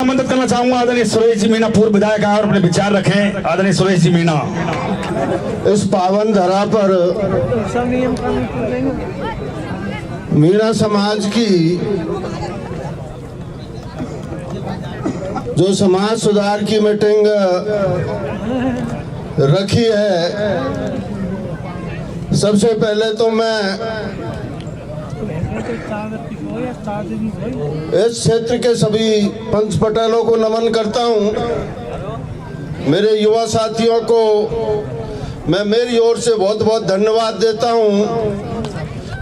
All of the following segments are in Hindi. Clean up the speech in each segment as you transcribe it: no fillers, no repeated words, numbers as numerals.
आमंत्रित करना चाहूंगा आदरणीय सुरेश जी मीणा, पूर्व विधायक और अपने विचार रखें। आदरणीय सुरेश जी मीणा। इस पावन धरा पर मीणा समाज की जो समाज सुधार की मीटिंग रखी है, सबसे पहले तो मैं इस क्षेत्र के सभी पंच पटेलों को नमन करता हूं। मेरे युवा साथियों को मैं मेरी ओर से बहुत बहुत धन्यवाद देता हूं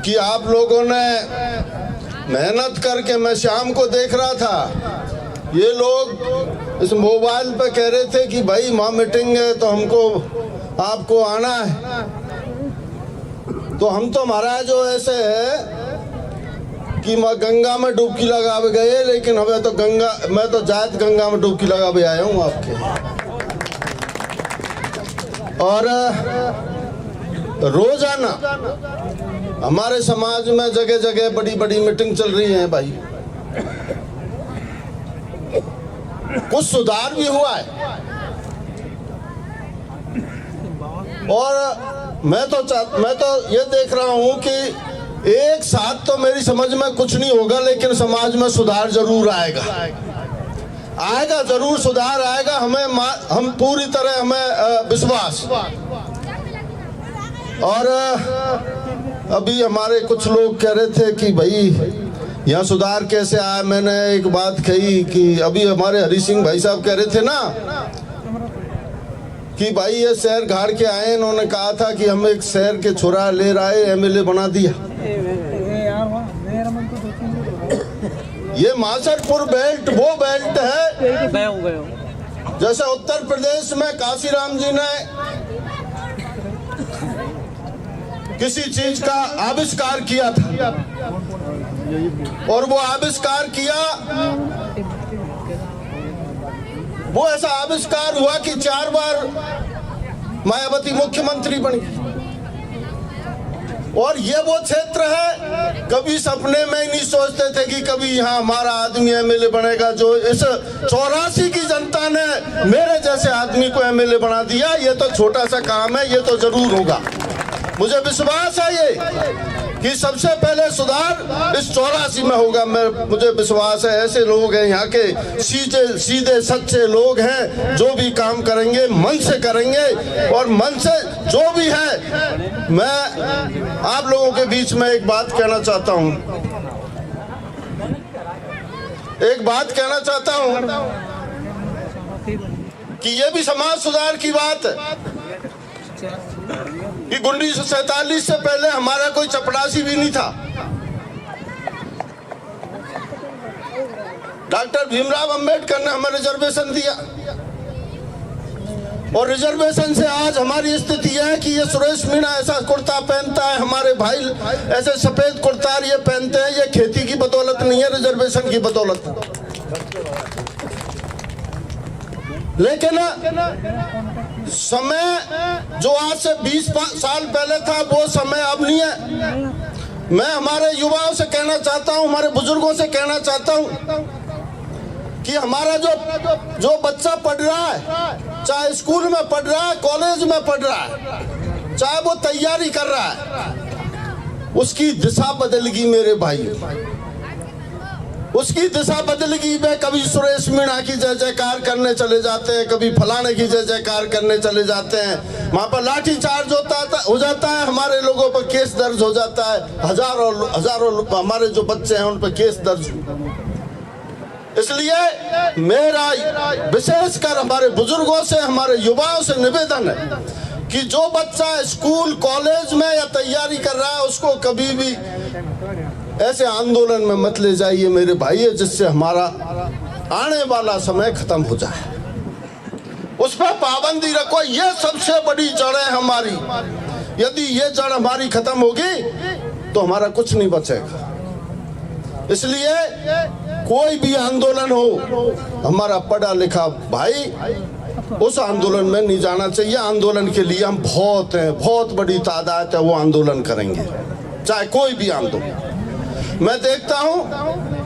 कि आप लोगों ने मेहनत करके, मैं शाम को देख रहा था, ये लोग इस मोबाइल पे कह रहे थे कि भाई माँ मीटिंग है तो हमको आपको आना है। तो हम तो महाराज जो ऐसे है कि मैं गंगा में डुबकी लगा गए, लेकिन हमें तो मैं तो जायद गंगा में डुबकी लगा भी आया हूँ आपके। और रोजाना हमारे समाज में जगह जगह बड़ी बड़ी मीटिंग चल रही है भाई। कुछ सुधार भी हुआ है और मैं तो ये देख रहा हूं कि एक साथ तो मेरी समझ में कुछ नहीं होगा, लेकिन समाज में सुधार जरूर आएगा जरूर सुधार आएगा। हम पूरी तरह हमें विश्वास। और अभी हमारे कुछ लोग कह रहे थे कि भाई यहाँ सुधार कैसे आया। मैंने एक बात कही कि अभी हमारे हरि सिंह भाई साहब कह रहे थे ना कि भाई ये शहर गाड़ के आए, इन्होंने कहा था कि हम एक शहर के छोरा ले रहा है, एमएलए बना दिया। ये मासरपुर बेल्ट वो बेल्ट है जैसे उत्तर प्रदेश में काशीराम जी ने किसी चीज का आविष्कार किया था और वो आविष्कार किया, वो ऐसा आविष्कार हुआ कि 4 बार मायावती मुख्यमंत्री बनी। और ये वो क्षेत्र है, कभी सपने में ही नहीं सोचते थे कि कभी यहाँ हमारा आदमी एमएलए बनेगा। जो इस 84 की जनता ने मेरे जैसे आदमी को एमएलए बना दिया, ये तो छोटा सा काम है, ये तो जरूर होगा। मुझे विश्वास है ये कि सबसे पहले सुधार इस 84 में होगा। मुझे विश्वास है ऐसे लोग हैं यहाँ के, सीधे सच्चे लोग हैं, जो भी काम करेंगे मन से करेंगे। और मन से जो भी है, मैं आप लोगों के बीच में एक बात कहना चाहता हूँ, कि ये भी समाज सुधार की बात है कि 1947 से पहले हमारा कोई चपरासी भी नहीं था। डॉक्टर भीमराव अंबेडकर ने हमें रिजर्वेशन दिया और रिजर्वेशन से आज हमारी स्थिति है कि ये सुरेश मीणा ऐसा कुर्ता पहनता है, हमारे भाई ऐसे सफेद कुर्ता ये पहनते हैं। ये खेती की बदौलत नहीं है, रिजर्वेशन की बदौलत। लेकिन समय जो आज से 20 साल पहले था, वो समय अब नहीं है। मैं हमारे युवाओं से कहना चाहता हूं, हमारे बुजुर्गों से कहना चाहता हूं कि हमारा जो बच्चा पढ़ रहा है, चाहे स्कूल में पढ़ रहा है, कॉलेज में पढ़ रहा है, चाहे वो तैयारी कर रहा है, उसकी दिशा बदलेगी मेरे भाई, उसकी दिशा बदलेगी। वे कभी सुरेश मीणा की जय जयकार करने चले जाते हैं, कभी फलाने की जय जयकार करने चले जाते हैं, वहां पर लाठी चार्ज हो जाता है, हमारे लोगों पर केस दर्ज हो जाता है, हजारों हमारे जो बच्चे हैं उन पर केस दर्ज। इसलिए मेरा विशेषकर हमारे बुजुर्गों से, हमारे युवाओं से निवेदन है कि जो बच्चा स्कूल कॉलेज में या तैयारी कर रहा है, उसको कभी भी ऐसे आंदोलन में मत ले जाइए मेरे भाई, जिससे हमारा आने वाला समय खत्म हो जाए। उस पर पाबंदी रखो, ये सबसे बड़ी जड़ है हमारी। यदि ये जड़ हमारी खत्म होगी तो हमारा कुछ नहीं बचेगा। इसलिए कोई भी आंदोलन हो, हमारा पढ़ा लिखा भाई उस आंदोलन में नहीं जाना चाहिए। आंदोलन के लिए हम बहुत हैं, बहुत बड़ी तादाद है, वो आंदोलन करेंगे, चाहे कोई भी आंदोलन। मैं देखता हूं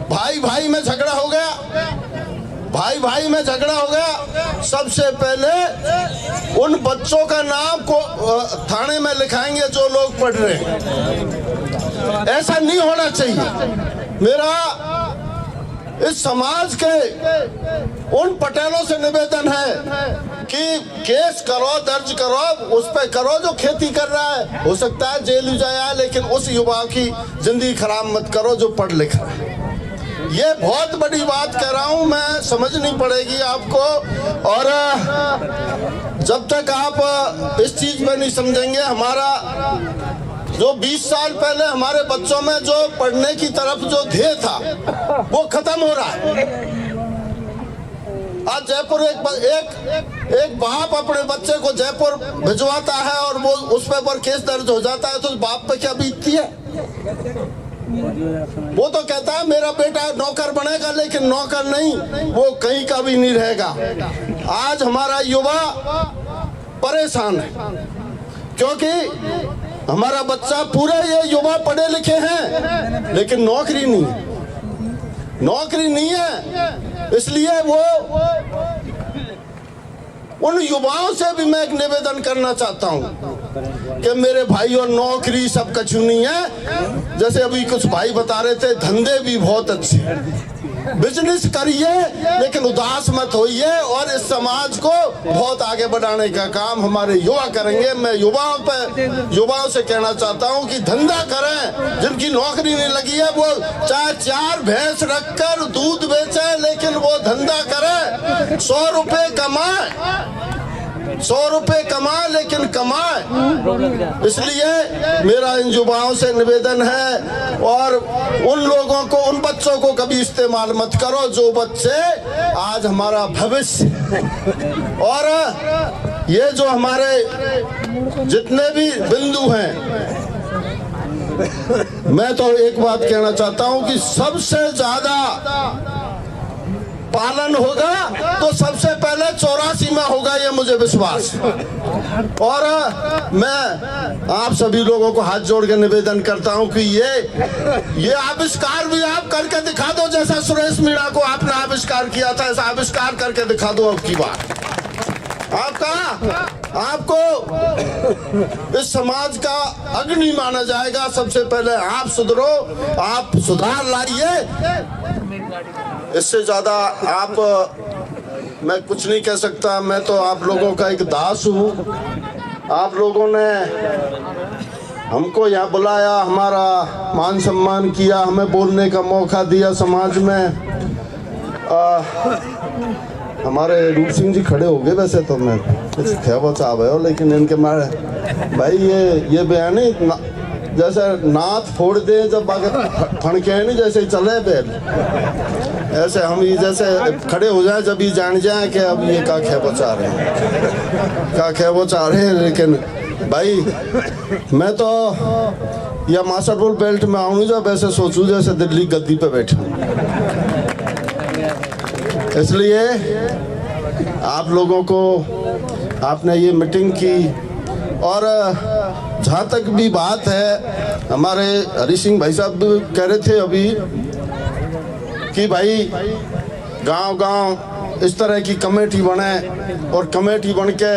भाई भाई में झगड़ा हो गया, भाई भाई में झगड़ा हो गया, सबसे पहले उन बच्चों का नाम को थाने में लिखाएंगे जो लोग पढ़ रहे हैं। ऐसा नहीं होना चाहिए। मेरा इस समाज के उन पटेलों से निवेदन है कि केस करो, दर्ज करो, उस पे करो जो खेती कर रहा है। हो सकता है जेल जाए, लेकिन उस युवा की जिंदगी खराब मत करो जो पढ़ लिख रहा है। ये बहुत बड़ी बात कह रहा हूं मैं, समझनी पड़ेगी आपको। और जब तक आप इस चीज में नहीं समझेंगे, हमारा जो 20 साल पहले हमारे बच्चों में जो पढ़ने की तरफ जो ध्येय था वो खत्म हो रहा है। आज जयपुर एक बाप अपने बच्चे को जयपुर भिजवाता है और वो उस पर केस दर्ज हो जाता है, तो उस बाप पे क्या बीतती है? वो तो कहता है मेरा बेटा नौकर बनेगा, लेकिन नौकर नहीं, वो कहीं का भी नहीं रहेगा। आज हमारा युवा परेशान है क्योंकि हमारा बच्चा पूरे ये युवा पढ़े लिखे हैं लेकिन नौकरी नहीं है। इसलिए वो उन युवाओं से भी मैं एक निवेदन करना चाहता हूं कि मेरे भाइयों, नौकरी सब कछु नहीं है। जैसे अभी कुछ भाई बता रहे थे, धंधे भी बहुत अच्छे, बिजनेस करिए लेकिन उदास मत होइए, और इस समाज को बहुत आगे बढ़ाने का काम हमारे युवा करेंगे। मैं युवाओं से कहना चाहता हूं कि धंधा करें। जिनकी नौकरी नहीं लगी है वो चाहे 4 भैंस रखकर दूध बेचे, लेकिन वो धंधा करे, 100 रुपए कमाए लेकिन कमाए। इसलिए मेरा इन युवाओं से निवेदन है, और उन लोगों को, उन बच्चों को कभी इस्तेमाल मत करो जो बच्चे आज हमारा भविष्य। और ये जो हमारे जितने भी बिंदु हैं, मैं तो एक बात कहना चाहता हूं कि सबसे ज्यादा पालन होगा तो सबसे पहले 84 में होगा, ये मुझे विश्वास। और मैं आप सभी लोगों को हाथ जोड़ के निवेदन करता हूं कि ये आविष्कार भी आप करके दिखा दो, जैसा सुरेश मीणा को आपने आविष्कार किया था, ऐसा आविष्कार करके दिखा दो। अब की बात आपको इस समाज का अग्नि माना जाएगा। सबसे पहले आप सुधरो, आप सुधार लाइए। इससे ज्यादा मैं कुछ नहीं कह सकता। मैं तो आप लोगों का एक दास हूँ। आप लोगों ने हमको यहाँ बुलाया, हमारा मान सम्मान किया, हमें बोलने का मौका दिया समाज में। हमारे रूप सिंह जी खड़े हो गए, वैसे तो मैं कुछ हो, लेकिन इनके मारे भाई ये बयान है जैसे नाथ फोड़ दे जब आगे फणके है नहीं, जैसे ही चले बैल, ऐसे हम ये जैसे खड़े हो जाए जब ये जान जाए कि अब ये क्या खे बचा रहे हैं। लेकिन भाई मैं तो या मास्टरपुर बेल्ट में आऊँ जब ऐसे सोचूं जैसे दिल्ली गद्दी पे बैठा। इसलिए आप लोगों को आपने ये मीटिंग की, और जहाँ तक भी बात है, हमारे हरी सिंह भाई साहब कह रहे थे अभी कि भाई गांव इस तरह की कमेटी बने, और कमेटी बन के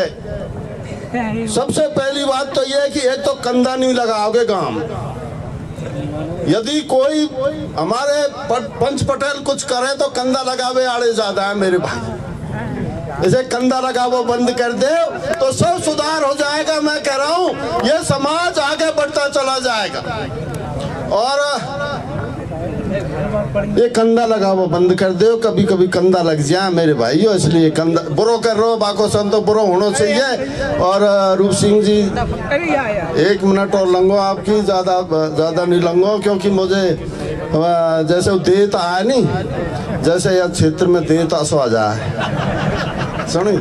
सबसे पहली बात तो ये है कि एक तो कंधा नहीं लगाओगे गांव। यदि कोई हमारे पंच पटेल कुछ करे तो कंधा लगावे आड़े ज्यादा है मेरे भाई। इसे कंधा लगावो बंद कर दे तो सब सुधार हो जाएगा। मैं कह रहा हूँ ये समाज आगे बढ़ता चला जाएगा। और ये कंधा लगावो बंद कर दो, कभी कभी कंधा लग जाए मेरे भाइयों। इसलिए कंधा बुरो कर रहे हो, बाको सन तो बुरो होना चाहिए। और रूप सिंह जी 1 मिनट और लंगो आपकी, ज्यादा नहीं लंगो, क्योंकि मुझे जैसे देत आया नहीं, जैसे यह क्षेत्र में देत आसो आ जाए सुनी।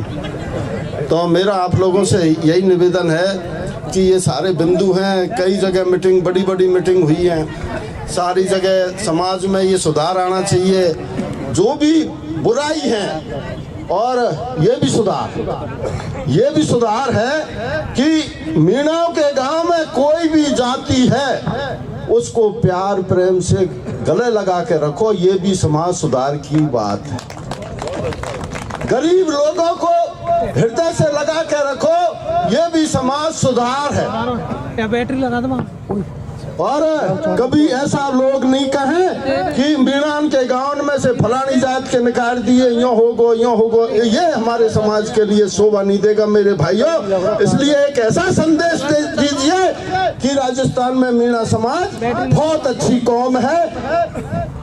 तो मेरा आप लोगों से यही निवेदन है कि ये सारे बिंदु हैं, कई जगह मीटिंग, बड़ी बड़ी मीटिंग हुई है, सारी जगह समाज में ये सुधार आना चाहिए। जो भी बुराई है, और ये भी सुधार है कि मीणाओं के गांव में कोई भी जाति है उसको प्यार प्रेम से गले लगा के रखो। ये भी समाज सुधार की बात है। गरीब लोगों को हृदय से लगा के रखो, ये भी समाज सुधार है। या बैटरी लगा दो। और कभी ऐसा लोग नहीं कहें कि मीणान के गांव में से फलानी जात के निकाल दिए, यूं होगो, ये हमारे समाज के लिए शोभा नहीं देगा मेरे भाइयों। इसलिए एक ऐसा संदेश दीजिए कि राजस्थान में मीणा समाज बहुत अच्छी कौम है,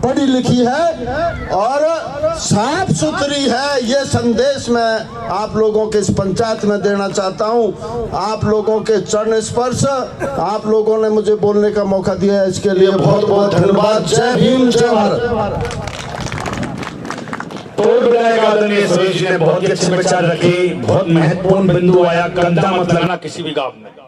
पढ़ी लिखी है और साफ सुथरी है। ये संदेश मैं आप लोगों के इस पंचायत में देना चाहता हूँ। आप लोगों के चरण स्पर्श, आप लोगों ने मुझे बोलने का मौका दिया है, इसके लिए बहुत बहुत धन्यवाद। जय भीम, जय भारत। पूर्व विधायक आदरणीय सुरेश जी ने बहुत ही अच्छे विचार रखे। बहुत महत्वपूर्ण बिंदु आया, कंधा मत लगना किसी भी गांव में।